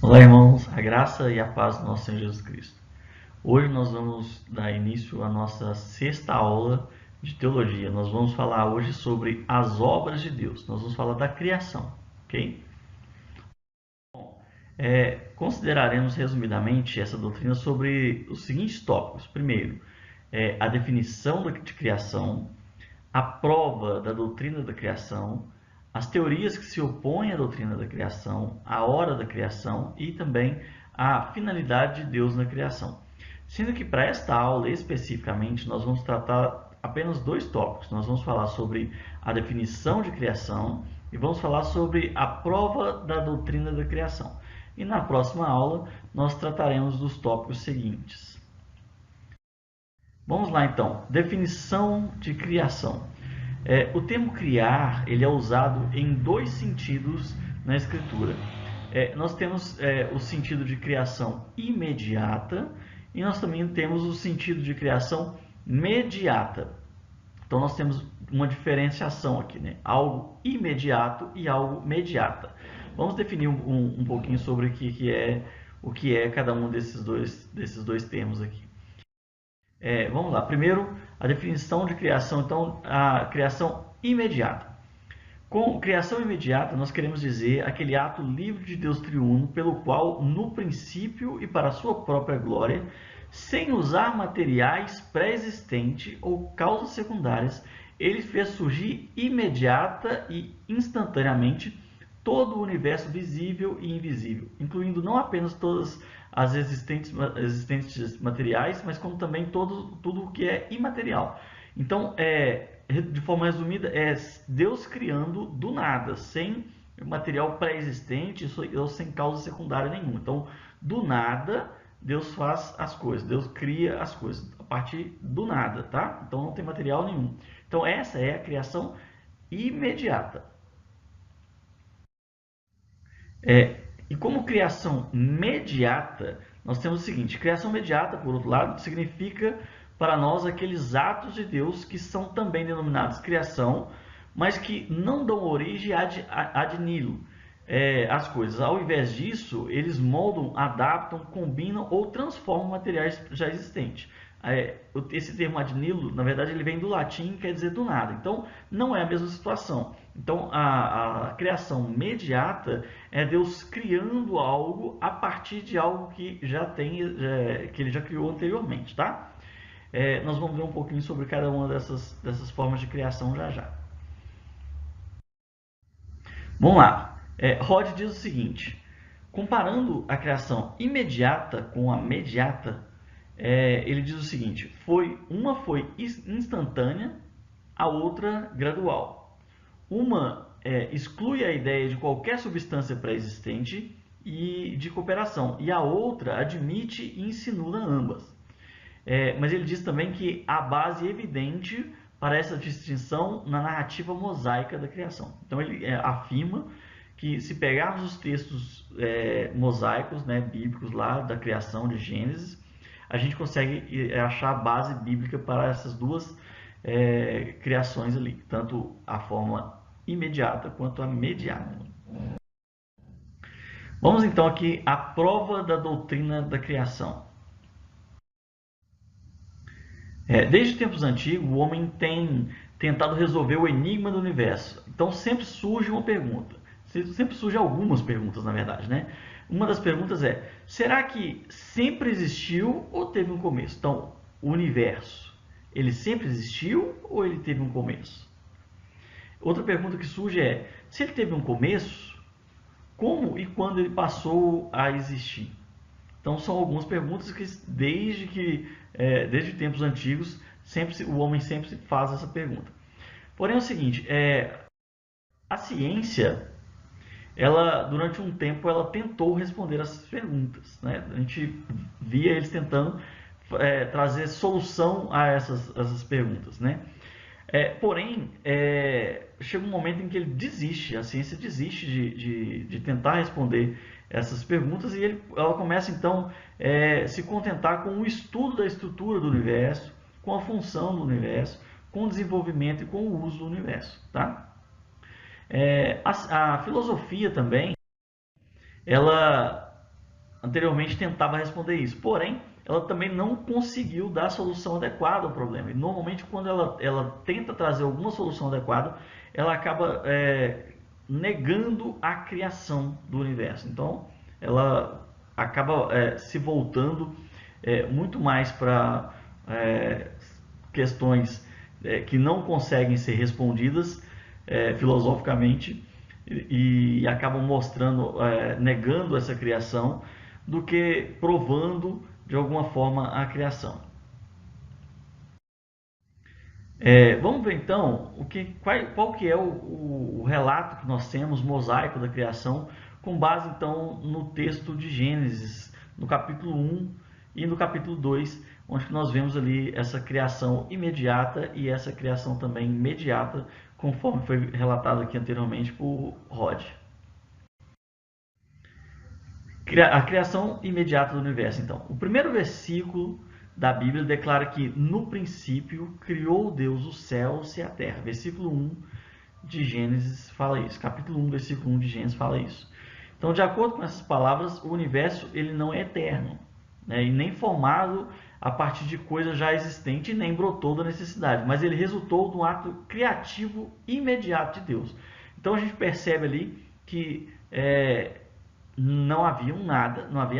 Olá, irmãos, a graça e a paz do nosso Senhor Jesus Cristo. Hoje nós vamos dar início à nossa sexta aula de teologia. Nós vamos falar hoje sobre as obras de Deus. Nós vamos falar da criação, ok? Consideraremos resumidamente essa doutrina sobre os seguintes tópicos. Primeiro, a definição de criação, a prova da doutrina da criação, as teorias que se opõem à doutrina da criação, a hora da criação e também a finalidade de Deus na criação. Sendo que para esta aula especificamente nós vamos tratar apenas dois tópicos. Nós vamos falar sobre a definição de criação e vamos falar sobre a prova da doutrina da criação. E na próxima aula nós trataremos dos tópicos seguintes. Vamos lá então, definição de criação. O termo criar ele é usado em dois sentidos na escritura. Nós temos o sentido de criação imediata e nós também temos o sentido de criação mediata. Então nós temos uma diferenciação aqui, né? Algo imediato e algo mediata. Vamos definir um pouquinho sobre o que é cada um desses dois termos aqui. Vamos lá. Primeiro, a definição de criação. Então, a criação imediata. Com criação imediata, nós queremos dizer aquele ato livre de Deus triuno, pelo qual, no princípio e para a sua própria glória, sem usar materiais pré-existentes ou causas secundárias, ele fez surgir imediata e instantaneamente todo o universo visível e invisível, incluindo não apenas todas as existentes materiais, mas como também tudo o que é imaterial. Então, de forma resumida, é Deus criando do nada, sem material pré-existente ou sem causa secundária nenhuma. Então, do nada, Deus faz as coisas, Deus cria as coisas, a partir do nada, tá? Então, não tem material nenhum. Então, essa é a criação imediata. E como criação mediata, nós temos o seguinte: criação mediata, por outro lado, significa para nós aqueles atos de Deus que são também denominados criação, mas que não dão origem ad nihilo às coisas. Ao invés disso, eles moldam, adaptam, combinam ou transformam materiais já existentes. Esse termo ad nihilo, na verdade, ele vem do latim, quer dizer do nada. Então, não é a mesma situação. Então, a criação mediata é Deus criando algo a partir de algo que já tem, que ele já criou anteriormente, tá? Nós vamos ver um pouquinho sobre cada uma dessas formas de criação já. Vamos lá. Rod diz o seguinte: comparando a criação imediata com a mediata, ele diz o seguinte: uma foi instantânea, a outra gradual. Uma exclui a ideia de qualquer substância pré-existente e de cooperação, e a outra admite e insinua ambas. Mas ele diz também que há base evidente para essa distinção na narrativa mosaica da criação. Então ele afirma que se pegarmos os textos mosaicos, né, bíblicos lá da criação de Gênesis, a gente consegue achar a base bíblica para essas duas criações ali, tanto a forma imediata quanto a mediata. Vamos então aqui à prova da doutrina da criação. Desde tempos antigos, o homem tem tentado resolver o enigma do universo. Então sempre surge uma pergunta. Sempre surgem algumas perguntas, na verdade, né? Uma das perguntas é: será que sempre existiu ou teve um começo? Então, o universo, ele sempre existiu ou ele teve um começo? Outra pergunta que surge é: se ele teve um começo, como e quando ele passou a existir? Então são algumas perguntas que desde tempos antigos o homem sempre faz essa pergunta. Porém é o seguinte: a ciência, ela durante um tempo ela tentou responder essas perguntas, né? A gente via eles tentando trazer solução a essas perguntas, né? Porém, chega um momento em que a ciência desiste de tentar responder essas perguntas e ela começa então a se contentar com o estudo da estrutura do universo, com a função do universo, com o desenvolvimento e com o uso do universo, tá? A filosofia também, ela anteriormente tentava responder isso, porém ela também não conseguiu dar a solução adequada ao problema. E normalmente quando ela tenta trazer alguma solução adequada, ela acaba negando a criação do universo. Então ela acaba se voltando muito mais para questões que não conseguem ser respondidas filosoficamente e acabam mostrando, negando essa criação, do que provando de alguma forma a criação. Vamos ver então qual que é o relato que nós temos, mosaico da criação, com base então no texto de Gênesis, no capítulo 1 e no capítulo 2, onde nós vemos ali essa criação imediata e essa criação também imediata, conforme foi relatado aqui anteriormente por Rod. A criação imediata do universo, então. O primeiro versículo da Bíblia declara que no princípio criou Deus os céus e a terra. Versículo 1 de Gênesis fala isso. Capítulo 1, versículo 1 de Gênesis fala isso. Então, de acordo com essas palavras, o universo ele não é eterno, né, e nem formado a partir de coisa já existente, e nem brotou da necessidade, mas ele resultou de um ato criativo imediato de Deus. Então a gente percebe ali que não havia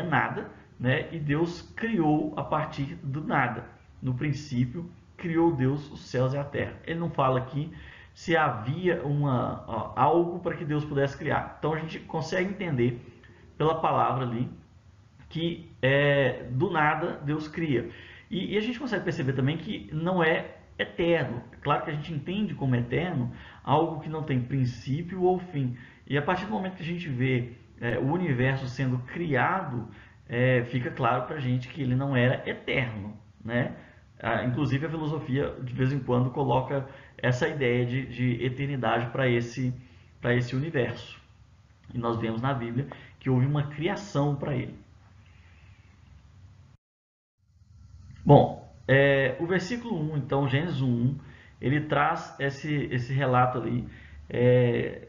nada, né, e Deus criou a partir do nada. No princípio, criou Deus os céus e a terra. Ele não fala aqui se havia algo para que Deus pudesse criar. Então a gente consegue entender pela palavra ali que do nada Deus cria. E a gente consegue perceber também que não é eterno. Claro que a gente entende como eterno algo que não tem princípio ou fim. E a partir do momento que a gente vê o universo sendo criado, fica claro para a gente que ele não era eterno, né? Inclusive a filosofia de vez em quando coloca essa ideia de eternidade para esse universo. E nós vemos na Bíblia que houve uma criação para ele. Bom, o versículo 1, então, Gênesis 1, ele traz esse relato ali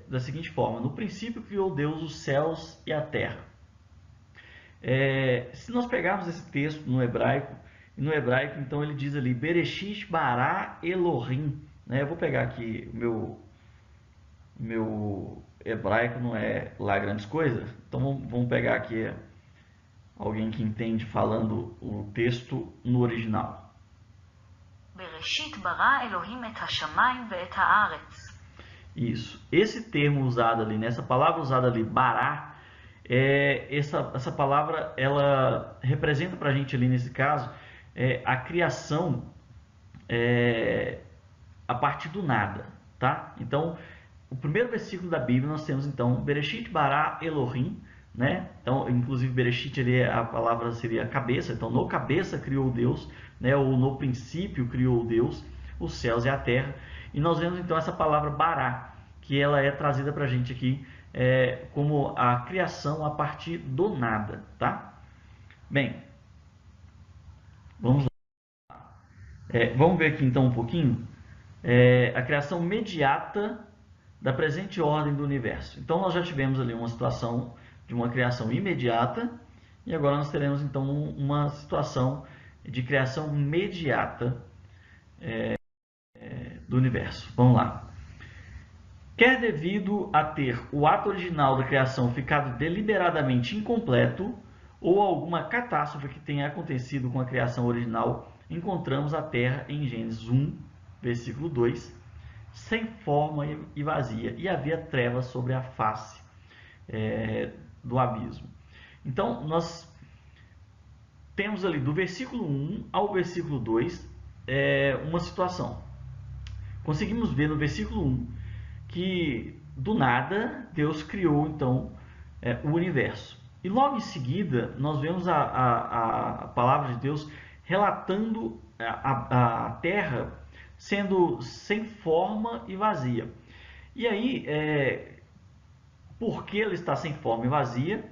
da seguinte forma: no princípio criou Deus os céus e a terra. Se nós pegarmos esse texto no hebraico, então ele diz ali, Bereshit bara Elohim, né? Eu vou pegar aqui, o meu hebraico não é lá grandes coisas, então vamos pegar aqui alguém que entende falando o texto no original. Bereshit bara Elohim et hashamayim ve'et haaretz. Isso. Esse termo usado ali, essa palavra usada ali, bará, essa palavra, ela representa para a gente ali nesse caso a criação a partir do nada, tá? Então, o primeiro versículo da Bíblia nós temos então Bereshit bara Elohim, né? Então, inclusive Bereshit a palavra seria cabeça, então no cabeça criou Deus, né? Ou no princípio criou Deus os céus e a terra. E nós vemos então essa palavra bará, que ela é trazida para a gente aqui como a criação a partir do nada, tá? Bem, vamos lá. Vamos ver aqui então um pouquinho a criação imediata da presente ordem do universo. Então nós já tivemos ali uma situação de uma criação imediata e agora nós teremos então uma situação de criação imediata do universo. Vamos lá. Quer devido a ter o ato original da criação ficado deliberadamente incompleto ou alguma catástrofe que tenha acontecido com a criação original, encontramos a Terra em Gênesis 1, versículo 2, sem forma e vazia, e havia trevas sobre a face do abismo. Então, nós temos ali do versículo 1 ao versículo 2 uma situação. Conseguimos ver no versículo 1 que do nada Deus criou então o universo. E logo em seguida nós vemos a palavra de Deus relatando a terra sendo sem forma e vazia. E aí, por que ela está sem forma e vazia?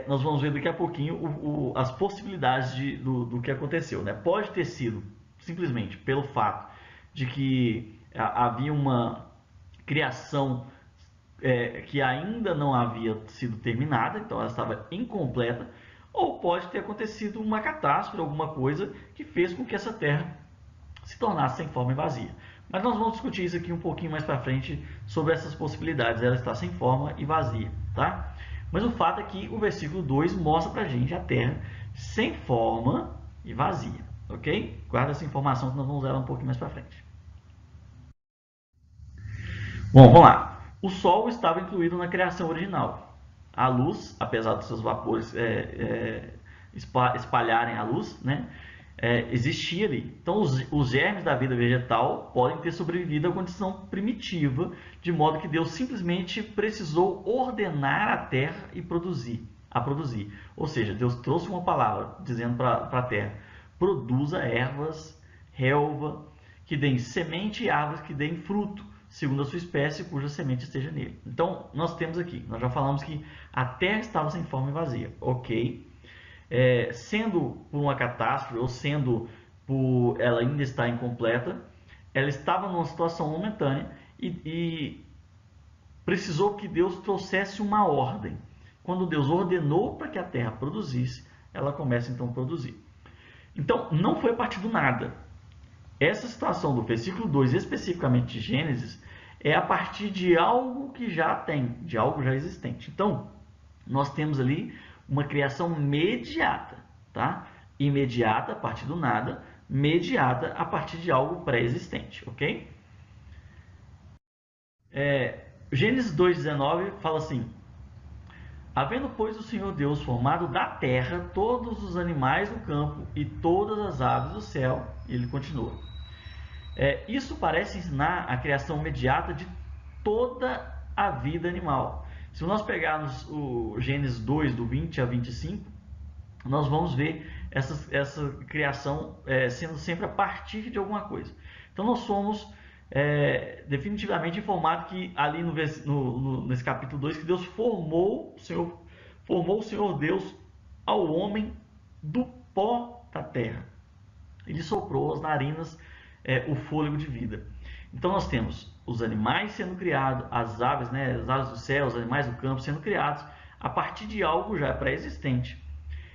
Nós vamos ver daqui a pouquinho as possibilidades do que aconteceu, né? Pode ter sido simplesmente pelo fato de que havia uma criação que ainda não havia sido terminada, então ela estava incompleta, ou pode ter acontecido uma catástrofe, alguma coisa que fez com que essa terra se tornasse sem forma e vazia. Mas nós vamos discutir isso aqui um pouquinho mais para frente, sobre essas possibilidades, ela está sem forma e vazia, tá? Mas o fato é que o versículo 2 mostra para a gente a terra sem forma e vazia, ok? Guarda essa informação que nós vamos usar ela um pouquinho mais para frente. Bom, vamos lá. O Sol estava incluído na criação original. A luz, apesar dos seus vapores espalharem a luz, né, existia ali. Então, os germes da vida vegetal podem ter sobrevivido à condição primitiva, de modo que Deus simplesmente precisou ordenar a terra e produzir. Ou seja, Deus trouxe uma palavra dizendo para a terra: produza ervas, relva, que deem semente, e árvores que deem fruto, segundo a sua espécie, cuja semente esteja nele. Então, nós temos aqui, nós já falamos que a terra estava sem forma e vazia, ok? Sendo por uma catástrofe, ou sendo por ela ainda estar incompleta, ela estava numa situação momentânea e precisou que Deus trouxesse uma ordem. Quando Deus ordenou para que a terra produzisse, ela começa então a produzir. Então, não foi a partir do nada. Essa situação do versículo 2, especificamente de Gênesis, é a partir de algo que já tem, de algo já existente. Então, nós temos ali uma criação mediata, tá? Imediata a partir do nada, mediata a partir de algo pré-existente, ok? Gênesis 2,19 fala assim: havendo, pois, o Senhor Deus formado da terra todos os animais do campo e todas as aves do céu, e ele continua. Isso parece ensinar a criação imediata de toda a vida animal. Se nós pegarmos o Gênesis 2, do 20 a 25, nós vamos ver essa criação sendo sempre a partir de alguma coisa. Então nós somos definitivamente informados que ali nesse capítulo 2, que Deus formou o Senhor Deus ao homem do pó da terra. Ele soprou as narinas o fôlego de vida. Então nós temos os animais sendo criados, as aves do céu, os animais do campo sendo criados a partir de algo já pré-existente.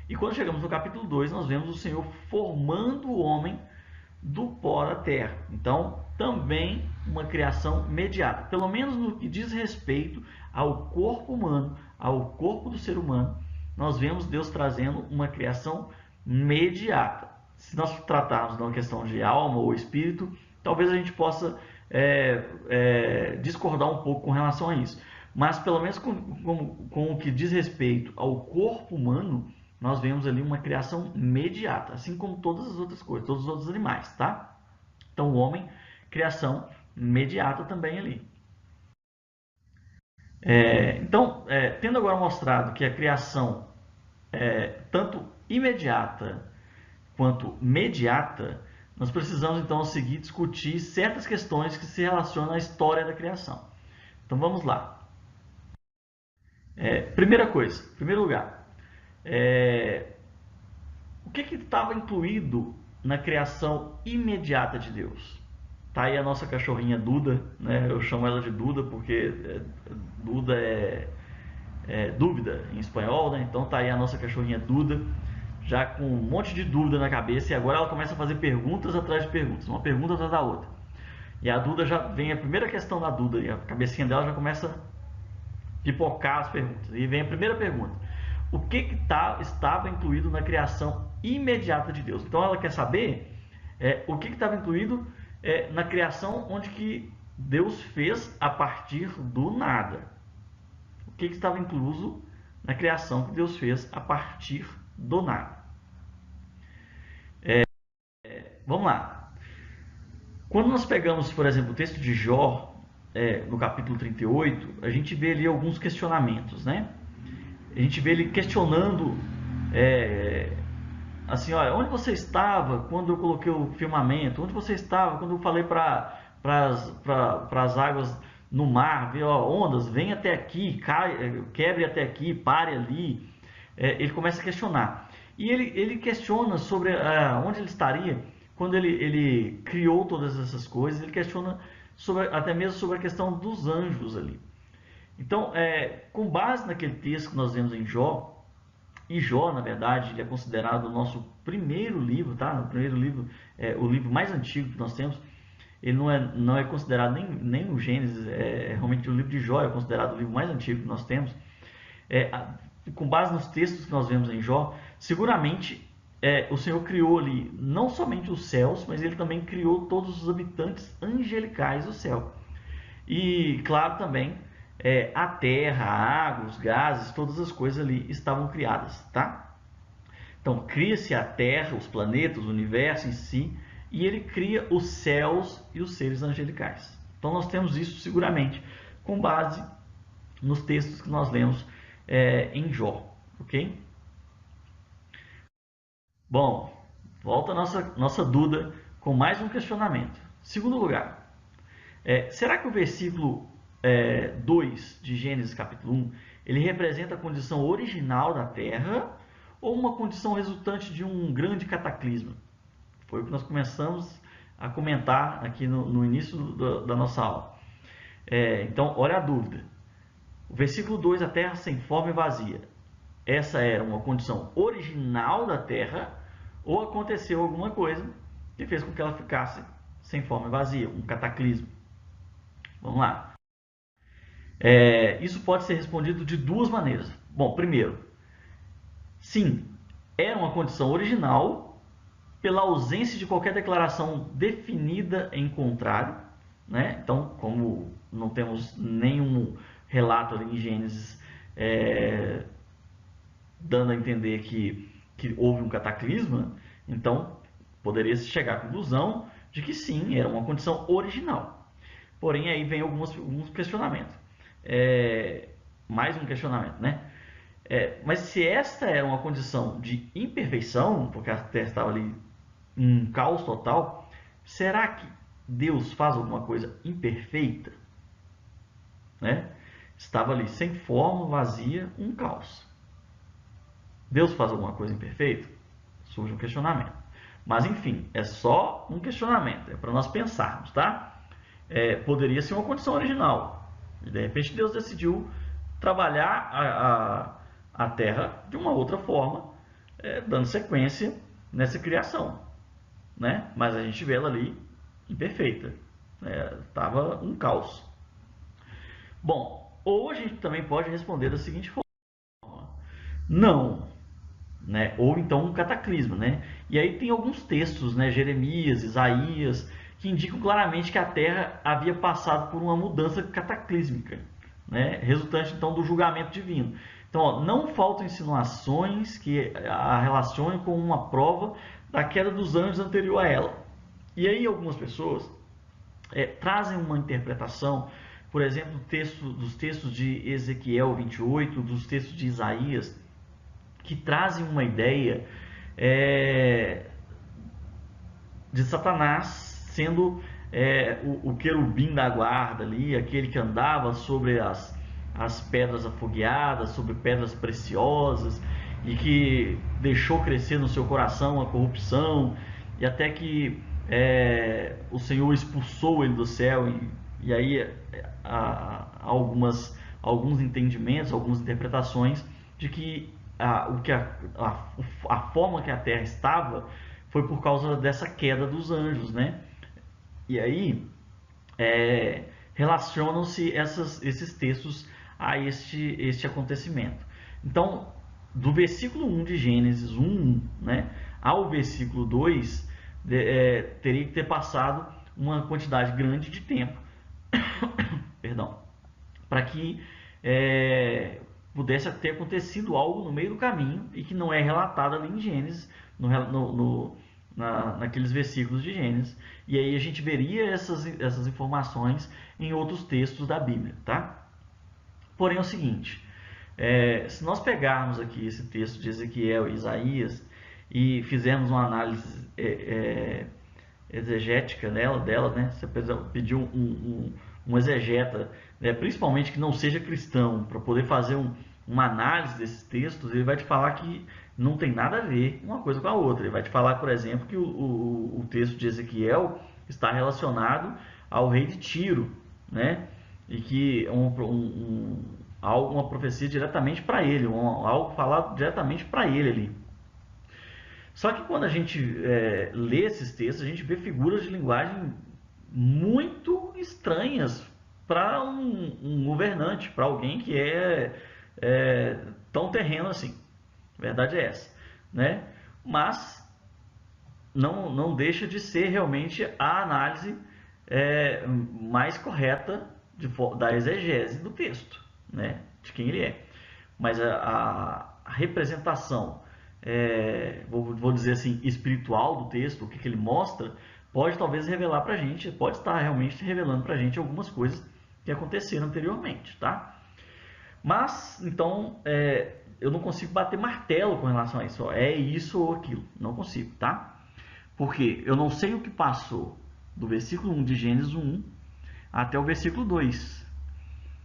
E quando chegamos no capítulo 2, nós vemos o Senhor formando o homem do pó da terra. Então, também uma criação imediata, pelo menos no que diz respeito ao corpo humano, ao corpo do ser humano, nós vemos Deus trazendo uma criação imediata. Se nós tratarmos de uma questão de alma ou espírito, talvez a gente possa discordar um pouco com relação a isso. Mas, pelo menos com o que diz respeito ao corpo humano, nós vemos ali uma criação imediata, assim como todas as outras coisas, todos os outros animais, tá? Então, o homem, criação imediata também ali. Tendo agora mostrado que a criação é tanto imediata quanto mediata, nós precisamos então seguir discutir certas questões que se relacionam à história da criação. Então vamos lá. Primeiro lugar, o que estava incluído na criação imediata de Deus? Tá aí a nossa cachorrinha Duda, né? Eu chamo ela de Duda porque Duda é dúvida em espanhol, né? Então tá aí a nossa cachorrinha Duda, já com um monte de dúvida na cabeça, e agora ela começa a fazer perguntas atrás de perguntas, uma pergunta atrás da outra. E a Duda já vem a primeira questão da Duda, e a cabecinha dela já começa a pipocar as perguntas. E vem a primeira pergunta: o que estava incluído na criação imediata de Deus? Então ela quer saber o que estava incluído na criação onde que Deus fez a partir do nada. O que estava incluso na criação que Deus fez a partir do nada? Vamos lá. Quando nós pegamos, por exemplo, o texto de Jó, no capítulo 38, a gente vê ali alguns questionamentos, né? A gente vê ele questionando, assim, olha, onde você estava quando eu coloquei o firmamento? Onde você estava quando eu falei para as águas no mar, ondas, vem até aqui, quebre até aqui, pare ali. Ele começa a questionar. E ele questiona sobre onde ele estaria quando ele criou todas essas coisas. Ele questiona até mesmo sobre a questão dos anjos ali. Então, com base naquele texto que nós vemos em Jó, e Jó, na verdade, ele é considerado o nosso primeiro livro, tá? O primeiro livro, o livro mais antigo que nós temos. Ele não é considerado nem o Gênesis, realmente o livro de Jó é considerado o livro mais antigo que nós temos. Com base nos textos que nós vemos em Jó, seguramente o Senhor criou ali não somente os céus, mas ele também criou todos os habitantes angelicais do céu. E, claro, também a terra, a água, os gases, todas as coisas ali estavam criadas, tá? Então, cria-se a terra, os planetas, o universo em si, e ele cria os céus e os seres angelicais. Então, nós temos isso seguramente com base nos textos que nós lemos em Jó, ok? Bom, volta a nossa dúvida com mais um questionamento. Segundo lugar, será que o versículo 2 de Gênesis capítulo 1, ele representa a condição original da Terra ou uma condição resultante de um grande cataclisma? Foi o que nós começamos a comentar aqui no início da nossa aula. Então, olha a dúvida. O versículo 2, a terra sem forma e vazia. Essa era uma condição original da terra ou aconteceu alguma coisa que fez com que ela ficasse sem forma e vazia, um cataclismo? Vamos lá. Isso pode ser respondido de duas maneiras. Bom, primeiro, sim, era uma condição original pela ausência de qualquer declaração definida em contrário, né? Então, como não temos nenhum relato ali em Gênesis dando a entender que houve um cataclisma, então poderia se chegar à conclusão de que sim, era uma condição original. Porém, aí vem alguns questionamentos. Mais um questionamento, né? Mas se esta era uma condição de imperfeição, porque a terra estava ali em um caos total, será que Deus faz alguma coisa imperfeita? Né? Estava ali sem forma, vazia, um caos. Deus faz alguma coisa imperfeita? Surge um questionamento. Mas enfim, é só um questionamento, é para nós pensarmos, tá? Poderia ser uma condição original. E de repente Deus decidiu trabalhar a terra de uma outra forma, dando sequência nessa criação, né? Mas a gente vê ela ali imperfeita, estava um caos. Bom, ou a gente também pode responder da seguinte forma: não, né? Ou então um cataclisma, né? E aí tem alguns textos, né? Jeremias, Isaías, que indicam claramente que a terra havia passado por uma mudança cataclísmica, né? Resultante então do julgamento divino. Então, não faltam insinuações que a relacionem com uma prova da queda dos anjos anterior a ela. E aí algumas pessoas trazem uma interpretação, por exemplo, dos textos de Ezequiel 28, dos textos de Isaías, que trazem uma ideia de Satanás sendo o querubim da guarda ali, aquele que andava sobre as pedras afogueadas, sobre pedras preciosas, e que deixou crescer no seu coração a corrupção, e até que o Senhor expulsou ele do céu. E aí há alguns entendimentos, algumas interpretações de que a forma que a terra estava foi por causa dessa queda dos anjos, né? E aí relacionam-se esses textos a este acontecimento. Então, do versículo 1 de Gênesis 1, né, ao versículo 2, teria que ter passado uma quantidade grande de tempo perdão, para que pudesse ter acontecido algo no meio do caminho e que não é relatado ali em Gênesis, naqueles versículos de Gênesis. E aí a gente veria essas informações em outros textos da Bíblia, tá? Porém é o seguinte, se nós pegarmos aqui esse texto de Ezequiel e Isaías e fizermos uma análise exegética dela, né? Você pediu um exegeta, né? Principalmente que não seja cristão, para poder fazer uma análise desses textos, ele vai te falar que não tem nada a ver uma coisa com a outra. Ele vai te falar, por exemplo, que o texto de Ezequiel está relacionado ao rei de Tiro, né? e que uma profecia diretamente para ele, algo falado diretamente para ele ali. Só que quando a gente lê esses textos, a gente vê figuras de linguagem muito estranhas para um governante, para alguém que é tão terreno assim. A verdade é essa, né? Mas não deixa de ser realmente a análise mais correta da exegese do texto, né? De quem ele é. Mas a representação, vou dizer assim, espiritual do texto, o que ele mostra, pode talvez revelar para a gente, pode estar realmente revelando para a gente algumas coisas que aconteceram anteriormente, tá? Mas, então, eu não consigo bater martelo com relação a isso, ó, é isso ou aquilo, não consigo, tá? Porque eu não sei o que passou do versículo 1 de Gênesis 1 até o versículo 2.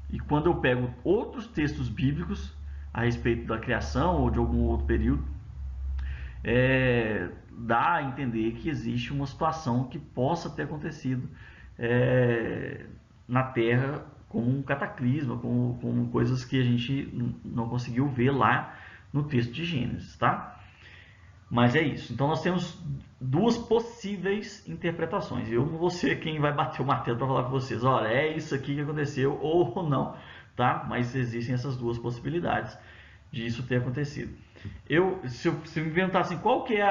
E quando eu pego outros textos bíblicos a respeito da criação ou de algum outro período, dá a entender que existe uma situação que possa ter acontecido na Terra como um cataclisma, como coisas que a gente não conseguiu ver lá no texto de Gênesis, tá? Mas é isso. Então nós temos duas possíveis interpretações. Eu não vou ser quem vai bater o martelo para falar com vocês, olha, é isso aqui que aconteceu ou não, tá? Mas existem essas duas possibilidades de isso ter acontecido. Se me perguntassem qual que é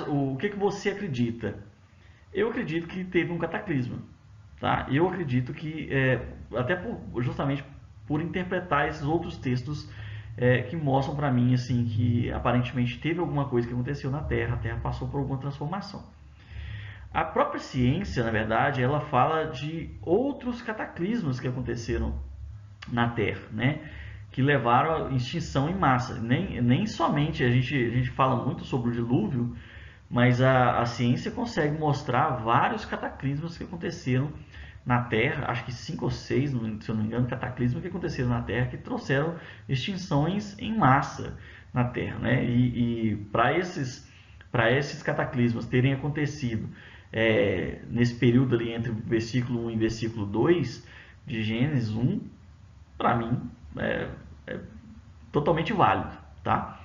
o que você acredita, eu acredito que teve um cataclisma, tá? Eu acredito que justamente por interpretar esses outros textos que mostram para mim assim que aparentemente teve alguma coisa que aconteceu na Terra, a Terra passou por alguma transformação. A própria ciência, na verdade, ela fala de outros cataclismos que aconteceram na Terra, né? Que levaram à extinção em massa. Nem somente a gente fala muito sobre o dilúvio, mas a ciência consegue mostrar vários cataclismos que aconteceram na Terra, acho que 5 ou 6, se eu não me engano, cataclismos que aconteceram na Terra que trouxeram extinções em massa na Terra, né? E para esses cataclismos terem acontecido nesse período ali entre versículo 1 e versículo 2 de Gênesis 1, para mim é totalmente válido, tá?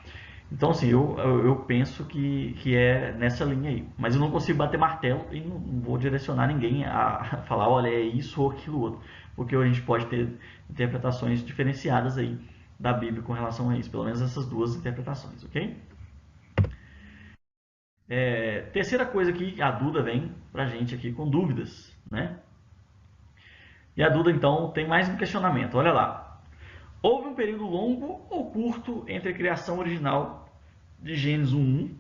Então, assim, eu penso que é nessa linha aí. Mas eu não consigo bater martelo e não vou direcionar ninguém a falar, olha, é isso ou aquilo outro. Porque a gente pode ter interpretações diferenciadas aí da Bíblia com relação a isso. Pelo menos essas duas interpretações, ok? Terceira coisa que a Duda vem pra gente aqui com dúvidas, né? E a Duda, então, tem mais um questionamento. Olha lá. Houve um período longo ou curto entre a criação original de Gênesis 1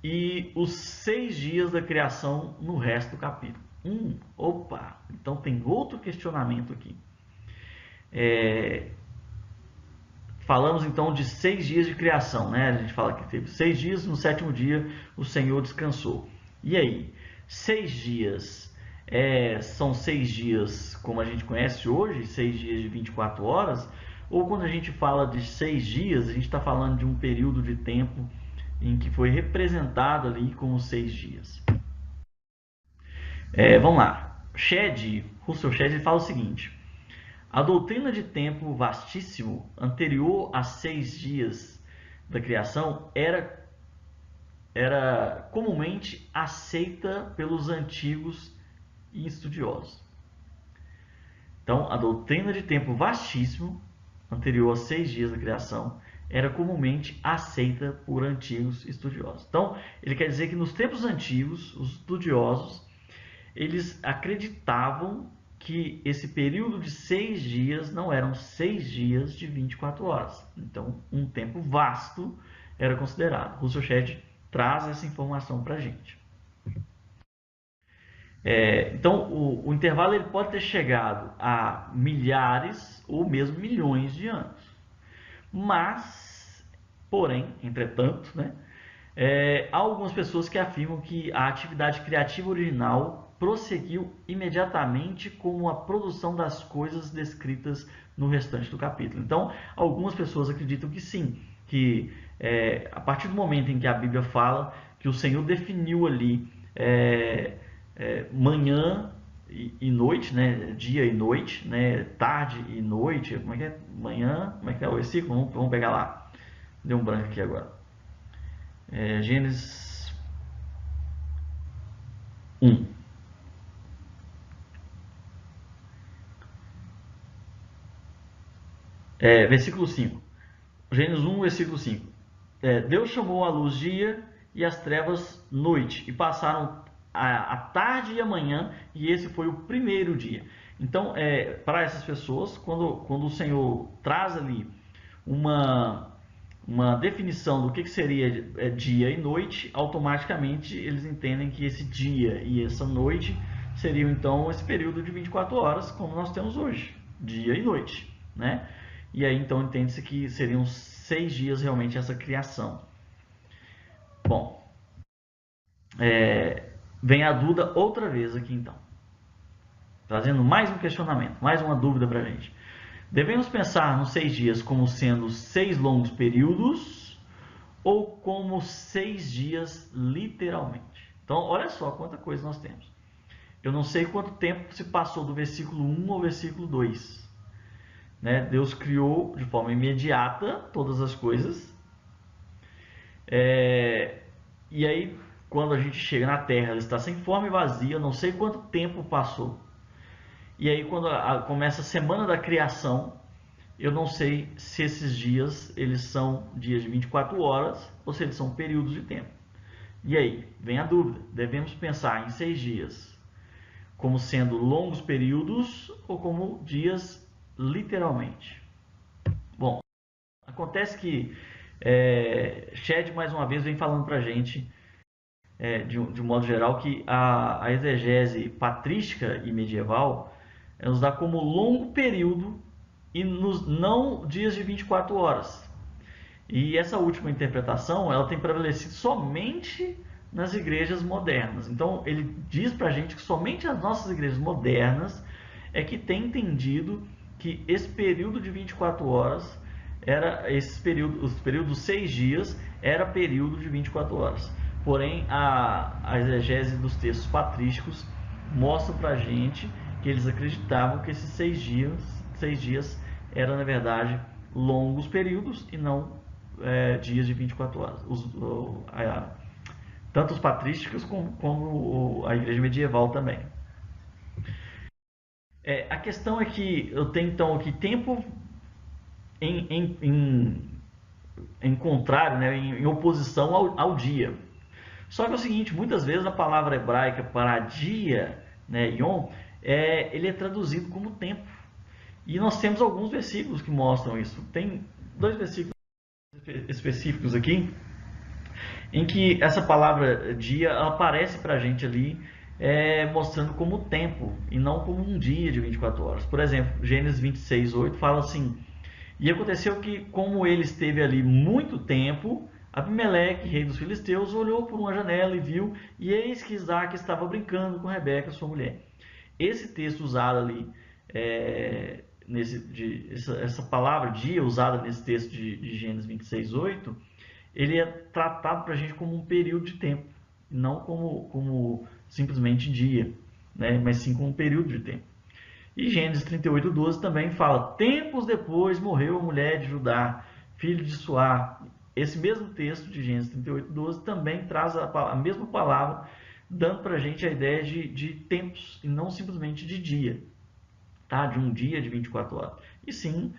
e os 6 dias da criação no resto do capítulo? Opa! Então tem outro questionamento aqui. Falamos então de 6 dias de criação, né? A gente fala que teve 6 dias, no 7º dia o Senhor descansou. E aí? 6 dias são 6 dias como a gente conhece hoje, 6 dias de 24 horas? Ou quando a gente fala de 6 dias, a gente está falando de um período de tempo em que foi representado ali como 6 dias. Vamos lá. Russell Shedd fala o seguinte: a doutrina de tempo vastíssimo anterior a 6 dias da criação era comumente aceita pelos antigos e estudiosos. Então, a doutrina de tempo vastíssimo anterior a 6 dias da criação era comumente aceita por antigos estudiosos. Então, ele quer dizer que nos tempos antigos, os estudiosos, eles acreditavam que esse período de 6 dias não eram 6 dias de 24 horas. Então, um tempo vasto era considerado. Russell Shedd traz essa informação para a gente. Então, o intervalo ele pode ter chegado a milhares ou mesmo milhões de anos. Mas, porém, entretanto, né, há algumas pessoas que afirmam que a atividade criativa original prosseguiu imediatamente com a produção das coisas descritas no restante do capítulo. Então, algumas pessoas acreditam que sim, que a partir do momento em que a Bíblia fala que o Senhor definiu ali manhã e noite, né? Dia e noite, né? Tarde e noite. Como é que é? Manhã. Como é que é o versículo? Vamos pegar lá. Deu um branco aqui agora. Gênesis 1. Versículo 5. Gênesis 1, versículo 5. Deus chamou a luz dia e as trevas noite, e passaram a tarde e a manhã, e esse foi o primeiro dia. Então, para essas pessoas, quando o Senhor traz ali uma definição do que seria dia e noite, automaticamente eles entendem que esse dia e essa noite seriam então esse período de 24 horas, como nós temos hoje, dia e noite, né? E aí então entende-se que seriam 6 dias realmente essa criação. Bom, vem a dúvida outra vez aqui então, trazendo mais um questionamento, mais uma dúvida para a gente. Devemos pensar nos 6 dias como sendo 6 longos períodos ou como 6 dias literalmente? Então, olha só quanta coisa nós temos. Eu não sei quanto tempo se passou do versículo 1 ao versículo 2. Né? Deus criou de forma imediata todas as coisas. E aí, quando a gente chega na Terra, ela está sem forma e vazia. Eu não sei quanto tempo passou. E aí, quando começa a semana da criação, eu não sei se esses dias eles são dias de 24 horas ou se eles são períodos de tempo. E aí, vem a dúvida. Devemos pensar em 6 dias como sendo longos períodos ou como dias literalmente? Bom, acontece que Shed mais uma vez vem falando para a gente, de um modo geral, que a exegese patrística e medieval nos dá como longo período e não dias de 24 horas. E essa última interpretação ela tem prevalecido somente nas igrejas modernas. Então ele diz para a gente que somente as nossas igrejas modernas é que têm entendido que esse período de 24 horas os períodos 6 dias era período de 24 horas. Porém, a exegese dos textos patrísticos mostra para a gente que eles acreditavam que esses 6 dias eram, na verdade, longos períodos e não dias de 24 horas. Tanto os patrísticos como a igreja medieval também. A questão é que eu tenho então aqui tempo em contrário, né, em oposição ao dia. Só que é o seguinte, muitas vezes a palavra hebraica para dia, né, yom, ele é traduzido como tempo. E nós temos alguns versículos que mostram isso. Tem 2 versículos específicos aqui, em que essa palavra dia aparece para a gente ali, mostrando como tempo e não como um dia de 24 horas. Por exemplo, Gênesis 26:8 fala assim: e aconteceu que, como ele esteve ali muito tempo, Abimeleque, rei dos filisteus, olhou por uma janela e viu, e eis que Isaac estava brincando com Rebeca, sua mulher. Esse texto usado ali, essa palavra dia usada nesse texto de Gênesis 26:8, ele é tratado para a gente como um período de tempo, não como simplesmente dia, né? Mas sim como um período de tempo. E Gênesis 38:12 também fala: tempos depois morreu a mulher de Judá, filho de Suá. Esse mesmo texto de Gênesis 38:12 também traz a mesma palavra, dando para a gente a ideia de tempos e não simplesmente de dia, tá? De um dia de 24 horas, e sim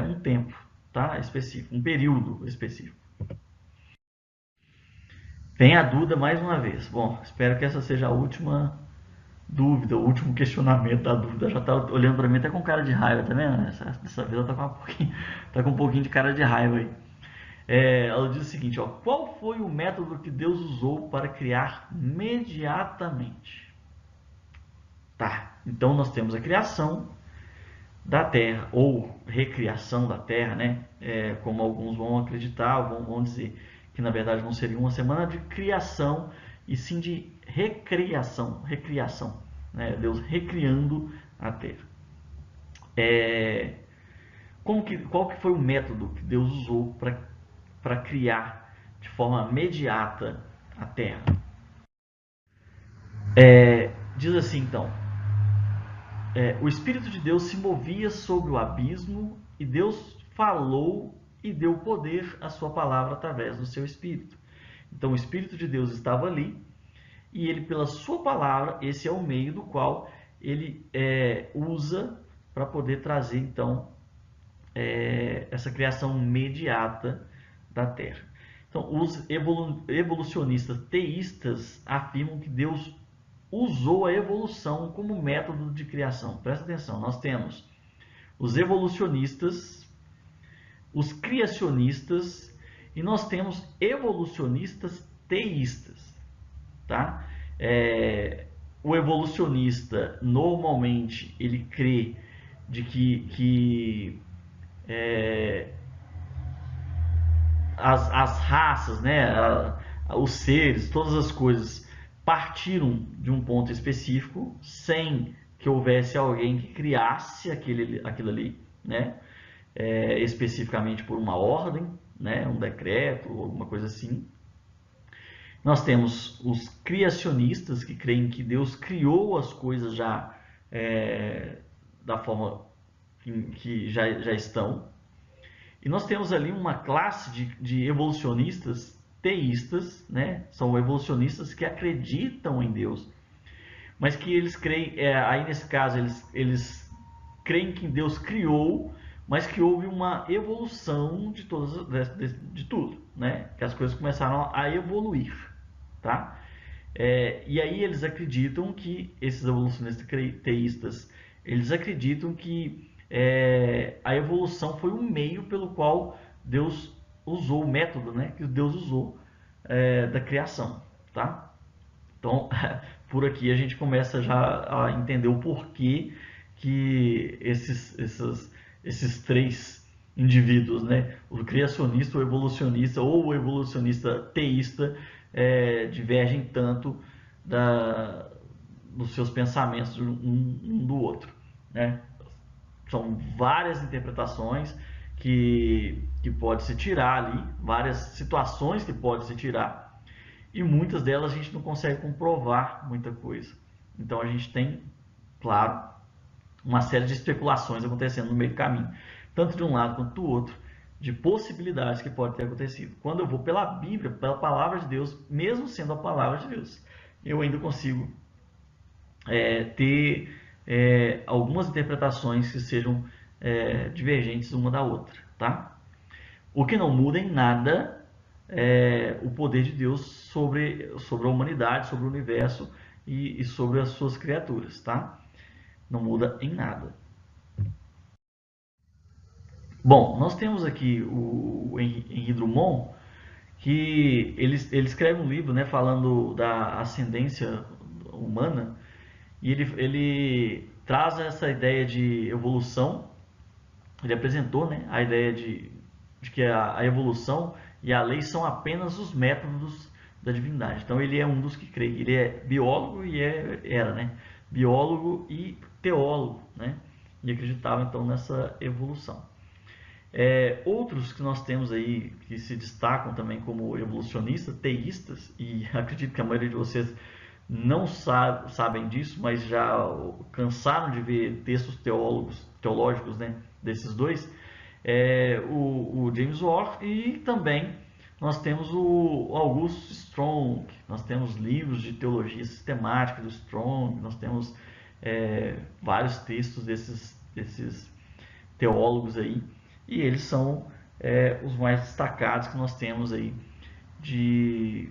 um tempo, tá? Específico, um período específico. Vem a dúvida mais uma vez. Bom, espero que essa seja a última dúvida, o último questionamento da dúvida. Já está olhando para mim até com cara de raiva, tá vendo? Dessa vez ela tá com um pouquinho de cara de raiva aí. Ela diz o seguinte, ó: qual foi o método que Deus usou para criar imediatamente? Tá, então nós temos a criação da Terra, ou recriação da Terra, né? Como alguns vão acreditar, vão dizer que na verdade não seria uma semana de criação, e sim de recriação, né? Deus recriando a Terra. Qual que foi o método que Deus usou para criar de forma imediata a Terra? Diz assim então: o Espírito de Deus se movia sobre o abismo e Deus falou e deu poder à sua palavra através do seu Espírito. Então o Espírito de Deus estava ali e ele, pela sua palavra, esse é o meio do qual ele usa para poder trazer então essa criação imediata da Terra. Então os evolucionistas teístas afirmam que Deus usou a evolução como método de criação. Presta atenção, nós temos os evolucionistas, os criacionistas e nós temos evolucionistas teístas, tá? O evolucionista normalmente ele crê de que as raças, né, os seres, todas as coisas partiram de um ponto específico sem que houvesse alguém que criasse aquilo ali, né? Especificamente por uma ordem, né? Um decreto ou alguma coisa assim. Nós temos os criacionistas que creem que Deus criou as coisas já da forma que já estão. E nós temos ali uma classe de evolucionistas teístas, né? São evolucionistas que acreditam em Deus, mas que eles creem, aí nesse caso eles creem que Deus criou, mas que houve uma evolução de tudo, né? Que as coisas começaram a evoluir, tá? E aí eles acreditam que esses evolucionistas teístas, eles acreditam que a evolução foi um meio pelo qual Deus usou, o método, né, que Deus usou da criação, tá? Então, por aqui a gente começa já a entender o porquê que esses três indivíduos, né, o criacionista, o evolucionista ou o evolucionista teísta, divergem tanto dos seus pensamentos um do outro, né? São várias interpretações que pode se tirar ali, várias situações que pode se tirar, e muitas delas a gente não consegue comprovar muita coisa. Então a gente tem, claro, uma série de especulações acontecendo no meio do caminho, tanto de um lado quanto do outro, de possibilidades que pode ter acontecido. Quando eu vou pela Bíblia, pela palavra de Deus, mesmo sendo a palavra de Deus, eu ainda consigo ter algumas interpretações que sejam divergentes uma da outra, tá? O que não muda em nada o poder de Deus sobre a humanidade, sobre o universo e sobre as suas criaturas, tá? Não muda em nada. Bom, nós temos aqui o Henri Drummond, que ele escreve um livro, né, falando da ascendência humana, e ele traz essa ideia de evolução. Ele apresentou, né, a ideia de que a evolução e a lei são apenas os métodos da divindade. Então ele é um dos que crê. Ele é biólogo e era, né, biólogo e teólogo, né, e acreditava então nessa evolução. Outros que nós temos aí que se destacam também como evolucionistas, teístas, e acredito que a maioria de vocês não sabem disso, mas já cansaram de ver textos teológicos, né, desses dois, o James Watt, e também nós temos o August Strong. Nós temos livros de teologia sistemática do Strong, nós temos vários textos desses teólogos aí, e eles são os mais destacados que nós temos aí de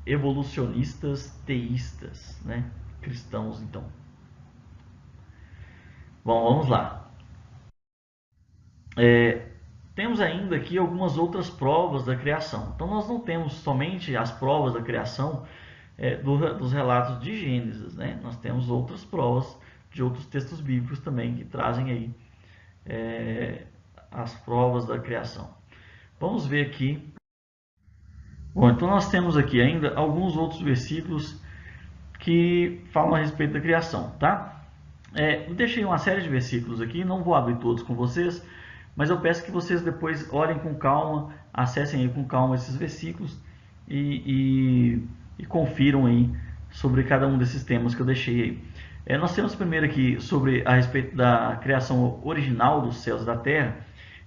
evolucionistas teístas, né? Cristãos, então. Bom, vamos lá. Temos ainda aqui algumas outras provas da criação. Então nós não temos somente as provas da criação dos relatos de Gênesis, né? Nós temos outras provas de outros textos bíblicos também que trazem aí as provas da criação. Vamos ver aqui. Bom, então nós temos aqui ainda alguns outros versículos que falam a respeito da criação, tá? Eu deixei uma série de versículos aqui, não vou abrir todos com vocês, mas eu peço que vocês depois olhem com calma, acessem aí com calma esses versículos e confiram aí sobre cada um desses temas que eu deixei aí. Nós temos primeiro aqui a respeito da criação original dos céus e da terra.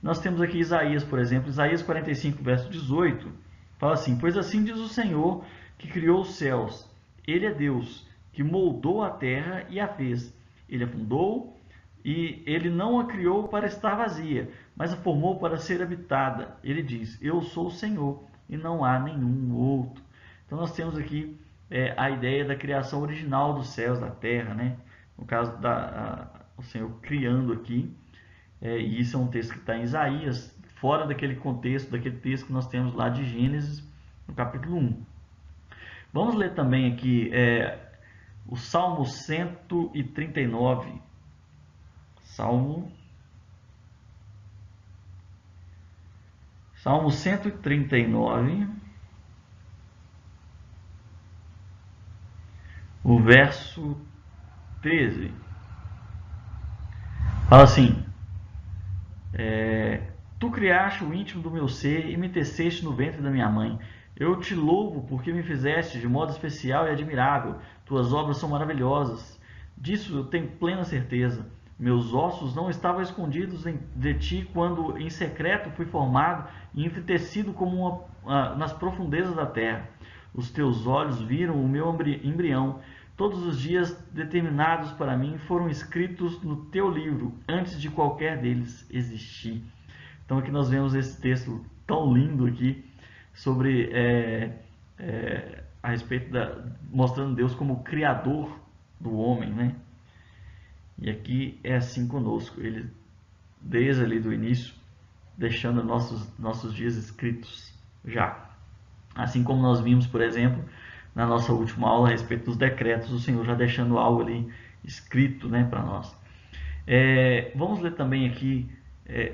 Nós temos aqui Isaías, por exemplo, Isaías 45, verso 18, fala assim: pois assim diz o Senhor que criou os céus, Ele é Deus, que moldou a terra e a fez. Ele a fundou e Ele não a criou para estar vazia, mas a formou para ser habitada. Ele diz: eu sou o Senhor e não há nenhum outro. Então nós temos aqui a ideia da criação original dos céus, da terra, né? No caso, o Senhor criando aqui. E isso é um texto que está em Isaías, fora daquele contexto, daquele texto que nós temos lá de Gênesis, no capítulo 1. Vamos ler também aqui o Salmo 139. Salmo 139, o verso 13. Fala assim: tu criaste o íntimo do meu ser e me teceste no ventre da minha mãe. Eu te louvo porque me fizeste de modo especial e admirável. Tuas obras são maravilhosas. Disso eu tenho plena certeza. Meus ossos não estavam escondidos de ti quando em secreto fui formado e entretecido como nas profundezas da terra. Os teus olhos viram o meu embrião. Todos os dias determinados para mim foram escritos no teu livro, antes de qualquer deles existir. Então aqui nós vemos esse texto tão lindo aqui, sobre a respeito mostrando Deus como criador do homem, né? E aqui é assim conosco, Ele desde ali do início, deixando nossos dias escritos já. Assim como nós vimos, por exemplo, na nossa última aula a respeito dos decretos, o Senhor já deixando algo ali escrito, né, para nós. Vamos ler também aqui,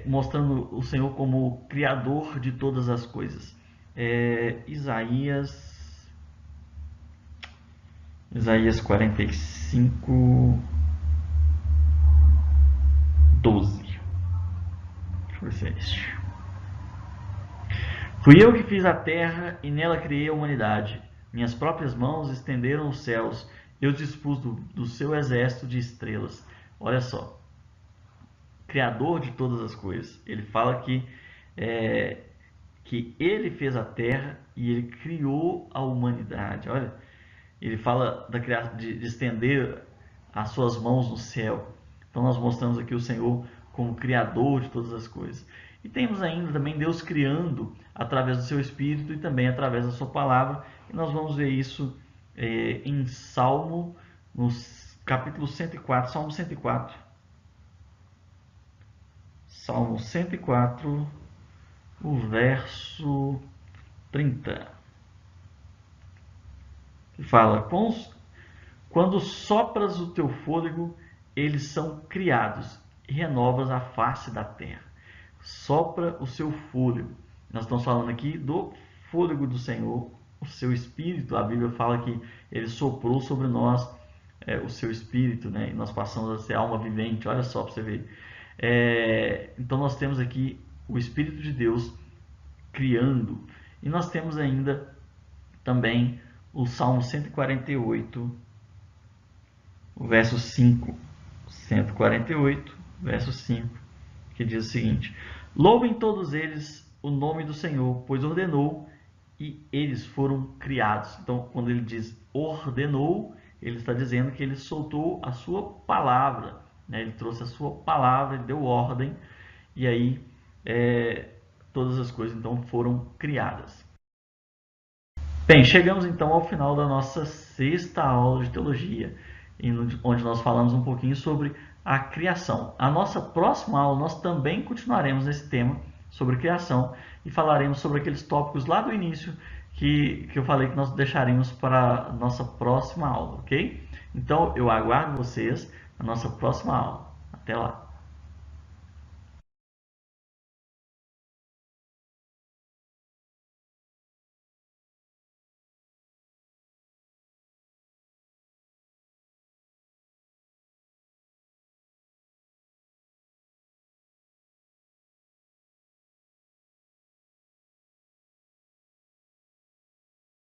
mostrando o Senhor como criador de todas as coisas. Isaías 45, 12. Deixa eu ver se é este. Fui eu que fiz a terra e nela criei a humanidade. Minhas próprias mãos estenderam os céus. Eu dispus do seu exército de estrelas. Olha só. Criador de todas as coisas. Ele fala que ele fez a terra e ele criou a humanidade. Olha, ele fala de estender as suas mãos no céu. Então nós mostramos aqui o Senhor como criador de todas as coisas. E temos ainda também Deus criando através do seu Espírito e também através da sua palavra. E nós vamos ver isso em Salmo, no capítulo 104, Salmo 104. Salmo 104, o verso 30. Que fala: quando sopras o teu fôlego, eles são criados e renovas a face da terra. Sopra o seu fôlego. Nós estamos falando aqui do fôlego do Senhor, o seu Espírito. A Bíblia fala que Ele soprou sobre nós o seu Espírito, né? E nós passamos a ser alma vivente. Olha só para você ver. Então nós temos aqui o Espírito de Deus criando. E nós temos ainda também o Salmo 148, o verso 5. 148, verso 5, que diz o seguinte: louvem todos eles o nome do Senhor, pois ordenou e eles foram criados. Então, quando ele diz ordenou, ele está dizendo que ele soltou a sua palavra, né? Ele trouxe a sua palavra, ele deu ordem, e aí todas as coisas então foram criadas. Bem, chegamos então ao final da nossa 6ª aula de teologia, onde nós falamos um pouquinho sobre a criação. A nossa próxima aula nós também continuaremos nesse tema sobre criação e falaremos sobre aqueles tópicos lá do início que eu falei que nós deixaremos para a nossa próxima aula, ok? Então eu aguardo vocês na nossa próxima aula. Até lá!